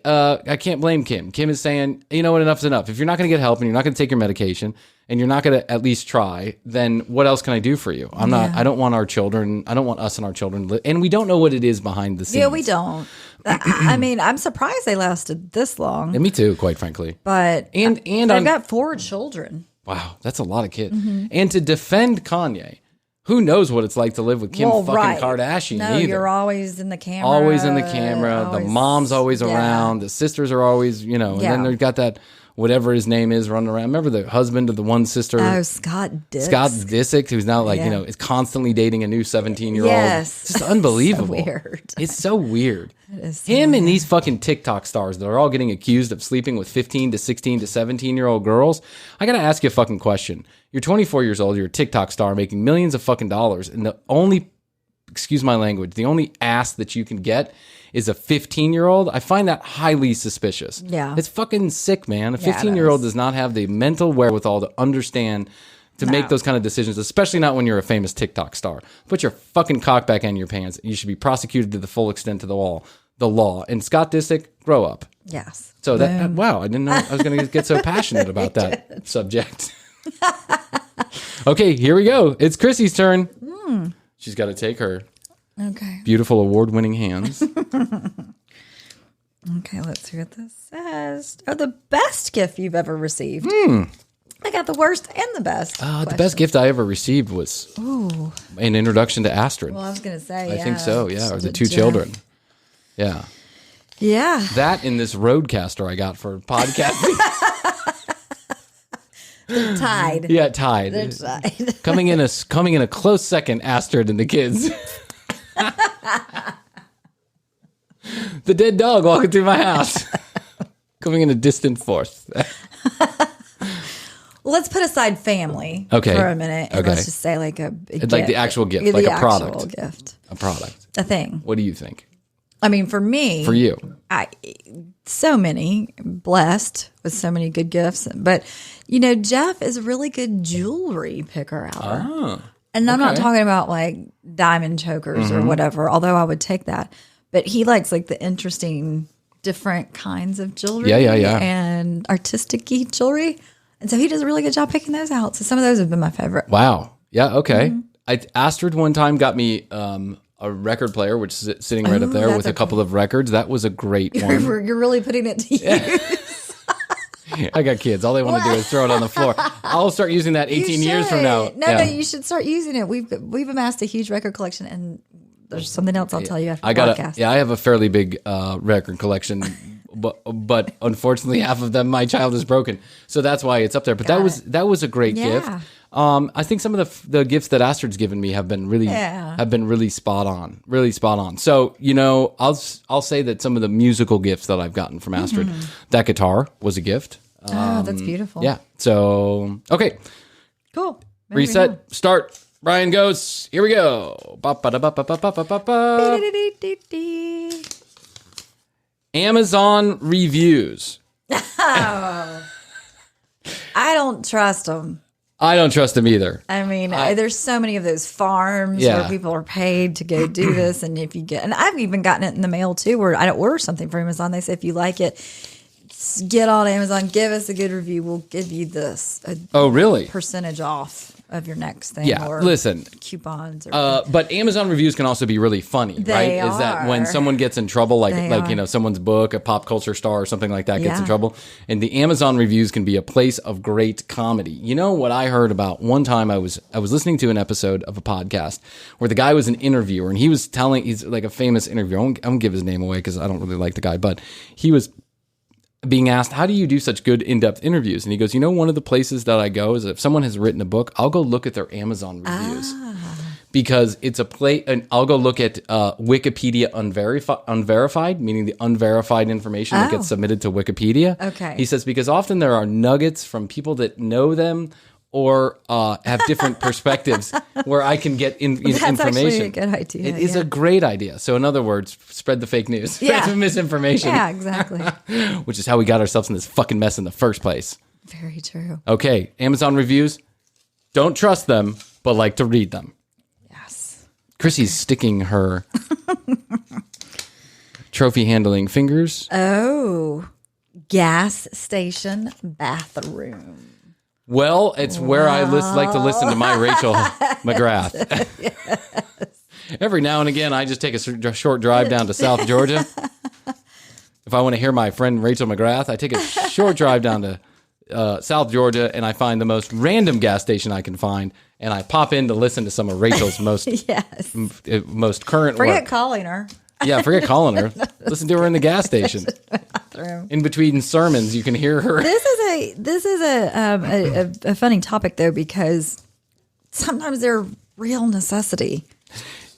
I can't blame Kim. Kim is saying, you know what, enough's enough. If you're not going to get help and you're not going to take your medication and you're not going to at least try, then what else can I do for you? I don't want us and our children, and we don't know what it is behind the scenes. Yeah, we don't. I mean, I'm surprised they lasted this long. And me too, quite frankly. But they've got 4 children. Wow, that's a lot of kids. Mm-hmm. And to defend Kanye, who knows what it's like to live with Kim Kardashian either. You're always in the camera. Always in the camera. The mom's always around. The sisters are always, and then they've got that, whatever his name is, running around. Remember the husband of the one sister? Oh, Scott Disick, who's now is constantly dating a new 17-year-old. Yes. It's just unbelievable. So weird. It's so weird. It is so Him weird. and these fucking TikTok stars that are all getting accused of sleeping with 15 to 16 to 17-year-old girls. I got to ask you a fucking question. You're 24 years old. You're a TikTok star making millions of fucking dollars. And the only, excuse my language, the only ass that you can get is a 15-year-old. I find that highly suspicious. Yeah. It's fucking sick, man. A 15-year-old does not have the mental wherewithal to understand to make those kind of decisions, especially not when you're a famous TikTok star. Put your fucking cock back in your pants. You should be prosecuted to the full extent of the law. And Scott Disick, grow up. Yes. So wow, I didn't know I was going to get so passionate about that subject. Okay, here we go. It's Chrissy's turn. She's got to take her beautiful award-winning hands. Okay, let's see what this says. Oh, the best gift you've ever received. I got the worst and the best. The best gift I ever received was an introduction to Astrid. Well, I was going to say, I think so, yeah. Or the 2 children. Yeah. Yeah. That and this Roadcaster I got for podcasting. They're tied. Yeah, tied. They're tied. coming in a close second, Astrid and the kids. The dead dog walking through my house. Coming in a distant fourth. Let's put aside family for a minute. And let's just say like a gift. Like the actual gift, like a product. Actual gift. A product. A thing. What do you think? I mean, for me. For you. So many, blessed with so many good gifts. But, Jeff is a really good jewelry picker outer. Oh, and I'm not talking about like diamond chokers or whatever, although I would take that. But he likes like the interesting, different kinds of jewelry. Yeah. And artistic-y jewelry. And so he does a really good job picking those out. So some of those have been my favorite. Wow. Yeah, okay. Astrid one time got me a record player, which is sitting right up there with a couple of records. That was a great one. You're really putting it to use. I got kids. All they want to do is throw it on the floor. I'll start using that 18 years from now. No, you should start using it. We've amassed a huge record collection, and there's something else I'll tell you after the podcast. I have a fairly big record collection, but unfortunately, half of them my child is broken, so that's why it's up there. But that was a great gift. I think some of the gifts that Astrid's given me have been really spot on. So I'll say that some of the musical gifts that I've gotten from Astrid, that guitar was a gift. That's beautiful. Yeah. So okay, cool. Reset. Start. Brian goes. Here we go. Amazon reviews. I don't trust them. I don't trust them either. I mean, there's so many of those farms where people are paid to go do this. And if you and I've even gotten it in the mail too, where I order something from Amazon. They say, if you like it, get on Amazon, give us a good review. We'll give you this. Percentage off of your next thing. Yeah, or listen. Coupons. But Amazon reviews can also be really funny, right? Is that when someone gets in trouble, someone's book, a pop culture star or something like that gets in trouble, and the Amazon reviews can be a place of great comedy. You know what I heard about one time? I was listening to an episode of a podcast where the guy was an interviewer, and he's like a famous interviewer. I won't give his name away because I don't really like the guy, but he was being asked, how do you do such good in-depth interviews? And he goes, one of the places that I go is if someone has written a book, I'll go look at their Amazon reviews because it's a place, and I'll go look at Wikipedia unverified, meaning the unverified information that gets submitted to Wikipedia. Okay. He says, because often there are nuggets from people that know them or have different perspectives where I can get information. That's actually a good idea. It is a great idea. So in other words, spread the fake news. Spread the misinformation. Yeah, exactly. Which is how we got ourselves in this fucking mess in the first place. Very true. Okay, Amazon reviews. Don't trust them, but like to read them. Yes. Chrissy's sticking her trophy handling fingers. Oh, gas station bathroom. Well, it's where I like to listen to my Rachel McGrath. Yes. Every now and again, I just take a short drive down to South Georgia. If I want to hear my friend Rachel McGrath, I take a short drive down to South Georgia, and I find the most random gas station I can find, and I pop in to listen to some of Rachel's most most current Forget work. Calling her. Yeah, forget calling her. Listen to her in the gas station. In between sermons, you can hear her. This is a funny topic though, because sometimes they're real necessity.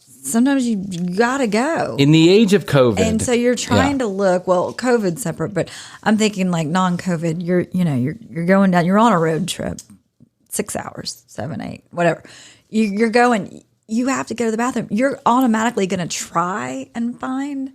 Sometimes you gotta go. In the age of COVID, and so you're trying to look. Well, COVID's separate, but I'm thinking like non-COVID. You're going down. You're on a road trip, 6 hours, 7, 8, whatever. You're going. You have to go to the bathroom. You're automatically going to try and find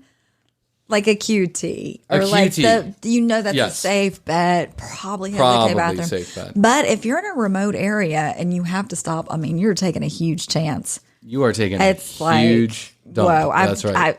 like a QT or like that's a safe bet. Probably has a bathroom. Safe bet. But if you're in a remote area and you have to stop, I mean, you're taking a huge chance. You are taking a huge dump. Whoa, that's right.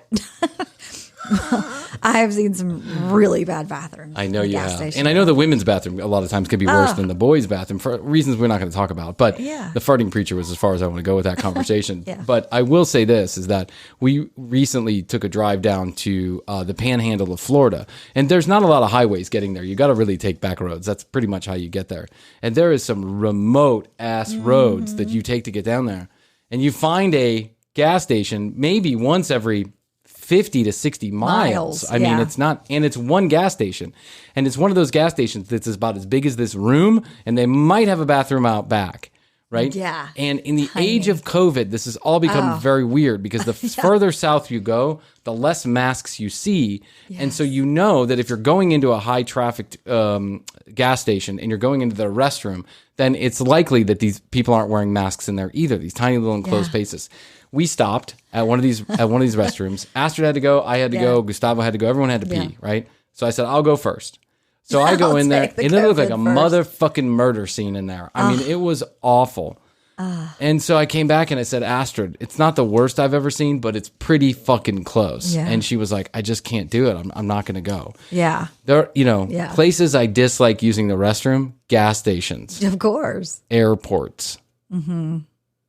I have seen some really bad bathrooms. I know you have. And I know the women's bathroom a lot of times can be worse than the boys' bathroom for reasons we're not going to talk about. But the farting preacher was as far as I want to go with that conversation. But I will say this, is that we recently took a drive down to the panhandle of Florida. And there's not a lot of highways getting there. You got to really take back roads. That's pretty much how you get there. And there is some remote-ass roads that you take to get down there. And you find a gas station maybe once every 50 to 60 miles. I mean, it's not, and it's one gas station. And it's one of those gas stations that's about as big as this room, and they might have a bathroom out back, right? Yeah. And in the age of COVID, this has all become very weird because the further south you go, the less masks you see. Yes. And so you know that if you're going into a high trafficked gas station and you're going into the restroom, then it's likely that these people aren't wearing masks in there either, these tiny little enclosed spaces. We stopped at one of these restrooms. Astrid had to go. I had to go. Gustavo had to go. Everyone had to pee, right? So I said, I'll go first. So I go in there. It looked like a motherfucking murder scene in there. I mean, it was awful. And so I came back and I said, Astrid, it's not the worst I've ever seen, but it's pretty fucking close. Yeah. And she was like, I just can't do it. I'm not going to go. Yeah. There, places I dislike using the restroom, gas stations. Of course. Airports. Mm-hmm.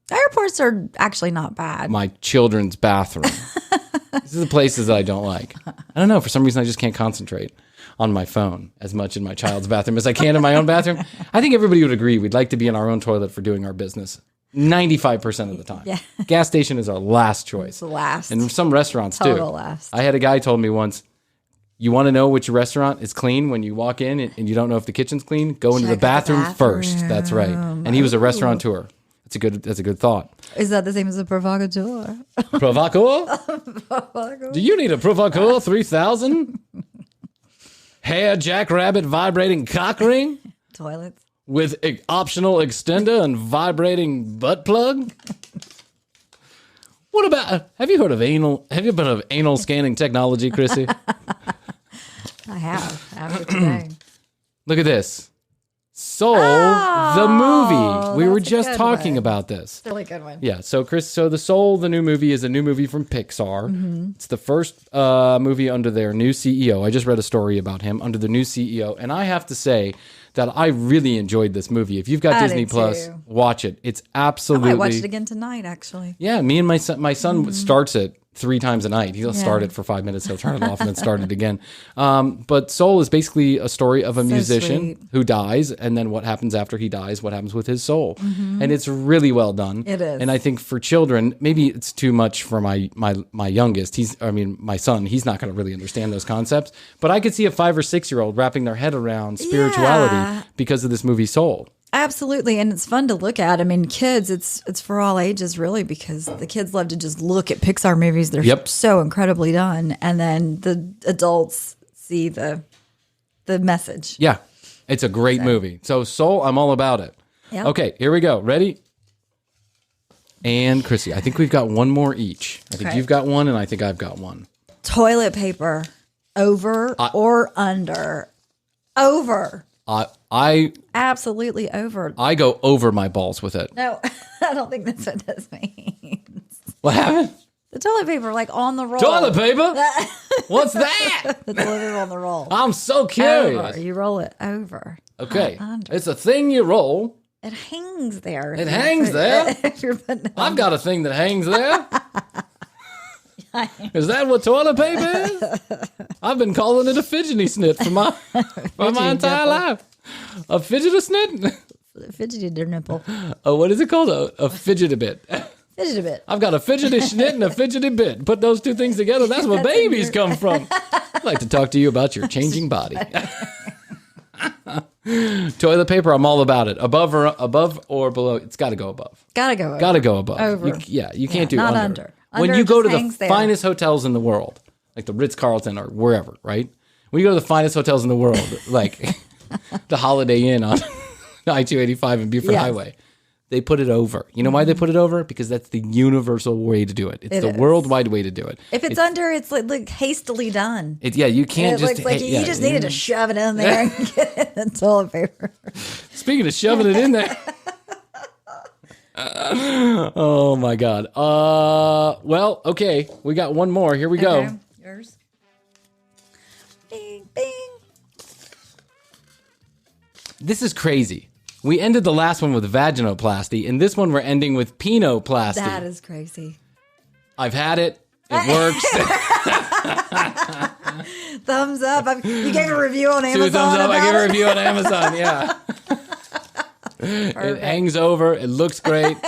Airports are actually not bad. My children's bathroom. These are the places that I don't like. I don't know. For some reason, I just can't concentrate on my phone as much in my child's bathroom as I can in my own bathroom. I think everybody would agree we'd like to be in our own toilet for doing our business 95% of the time. Yeah. Gas station is our last choice. It's the last. And some restaurants too. Total last. I had a guy told me once, you want to know which restaurant is clean when you walk in and you don't know if the kitchen's clean? Go into the bathroom first. That's right. And he was a restaurateur. That's a good thought. Is that the same as a provocateur? Provocateur? Do you need a provocateur 3000? Hair jackrabbit vibrating cock ring? Toilets. With optional extender and vibrating butt plug? What about, have you been of anal scanning technology, Chrissy? I have. After today. Look at this. Soul, the movie. We were just talking about this. Really good one. Yeah. So, Chris, the Soul, the new movie, is a new movie from Pixar. Mm-hmm. It's the first movie under their new CEO. I just read a story about him under the new CEO. And I have to say that I really enjoyed this movie. If you've got Disney Plus, watch it. It's absolutely. I might watch it again tonight, actually. Yeah. Me and my son starts it 3 times a night. He'll start it for 5 minutes. He'll turn it off and then start it again. But Soul is basically a story of a musician who dies, and then what happens after he dies, what happens with his soul. Mm-hmm. And it's really well done. It is. And I think for children, maybe it's too much for my youngest. My son, he's not going to really understand those concepts. But I could see a 5 or 6 year old wrapping their head around spirituality because of this movie Soul. Absolutely, and it's fun to look at. I mean, kids, it's for all ages, really, because the kids love to just look at Pixar movies. They're so incredibly done, and then the adults see the message. Yeah, it's a great movie. So, Soul, I'm all about it. Yep. Okay, here we go. Ready? And Chrissy, I think we've got one more each. I think you've got one, and I think I've got one. Toilet paper, over or under? Over. I absolutely over. I go over my balls with it. No, I don't think that's what this means. What happened? The toilet paper, like on the roll. Toilet paper? What's that? The toilet paper on the roll. I'm so curious. Over. You roll it over. Okay. It's a thing you roll. It hangs there. It hangs there? If you're putting I've got a thing that hangs there. Is that what toilet paper is? I've been calling it a fidgety snit for my entire life. A fidgety snit? Fidgety nipple. Oh, what is it called? A fidgety bit. Fidgety bit. I've got a fidgety snit and a fidgety bit. Put those two things together, that's where babies come from. I'd like to talk to you about your changing body. Toilet paper, I'm all about it. Above or below, it's got to go above. Got to go over. Got to go above. Over. You can't do not under. When you go to the finest hotels in the world, like the Ritz-Carlton or wherever, right? When you go to the finest hotels in the world, like the Holiday Inn on I-285 and Buford Highway, they put it over. You know why they put it over? Because that's the universal way to do it. It's the worldwide way to do it. If it's under, it's like hastily done. You can't just... you just needed to shove it in there and get it in toilet paper. Speaking of shoving it in there... oh my God. Well, okay. We got one more. Here we go. Yours. Bing, bing. This is crazy. We ended the last one with vaginoplasty, and this one we're ending with penoplasty. That is crazy. I've had it. It works. Thumbs up. You gave a review on Amazon. 2 thumbs up. I gave a review on Amazon. Yeah. It hangs over. It looks great.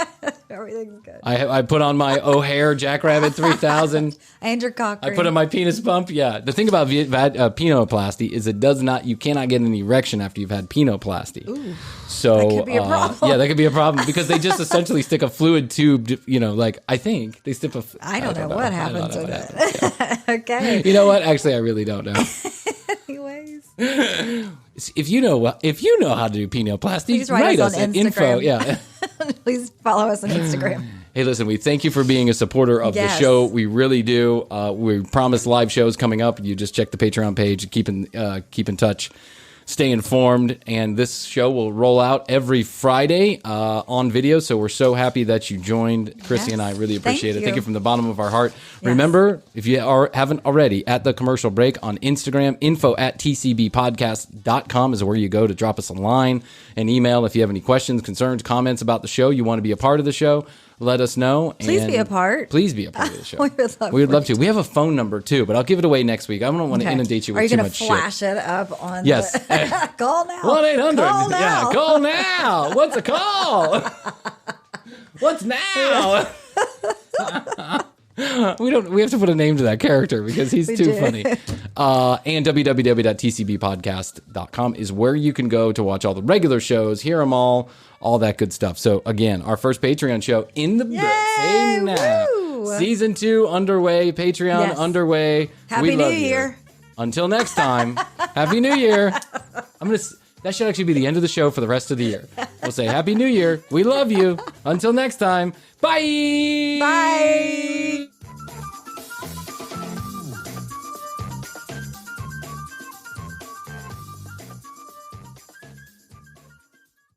Everything's good. I put on my O'Hare Jackrabbit 3000. And your cock ring. I put on my penis pump. Yeah. The thing about penoplasty is you cannot get an erection after you've had penoplasty. Ooh. So that could be a problem. Yeah, that could be a problem because they just essentially stick a fluid tube. I think they stick a. I don't know what happens with it. Okay. You know what? Actually, I really don't know. Anyways. If you know how to do penoplasty, please write us on Instagram. Info. Yeah. Please follow us on Instagram. Hey, listen, we thank you for being a supporter of the show. We really do. We promise live shows coming up. You just check the Patreon page, keep in touch, stay informed, and this show will roll out every Friday on video. So we're so happy that you joined, Chrissy and I. Really appreciate it. Thank you from the bottom of our heart. Yes. Remember, if you haven't already, at the commercial break on Instagram, info@tcbpodcast.com is where you go to drop us a line, an email if you have any questions, concerns, comments about the show. You want to be a part of the show. Let us know. Please be a part. Please be a part of the show. We would love to. We have a phone number too, but I'll give it away next week. I don't want to inundate you with too much shit. Are you going to flash it up on Yes. Call now. 1-800. Call now. Yeah, call now. What's a call? What's now? We have to put a name to that character because he's too funny. And www.tcbpodcast.com is where you can go to watch all the regular shows, hear them all that good stuff. So again, our first Patreon show in the books. Hey now. Woo! Season 2 underway, Patreon underway. Happy New Year. Until next time, Happy New Year. That should actually be the end of the show for the rest of the year. We'll say Happy New Year. We love you. Until next time. Bye. Bye.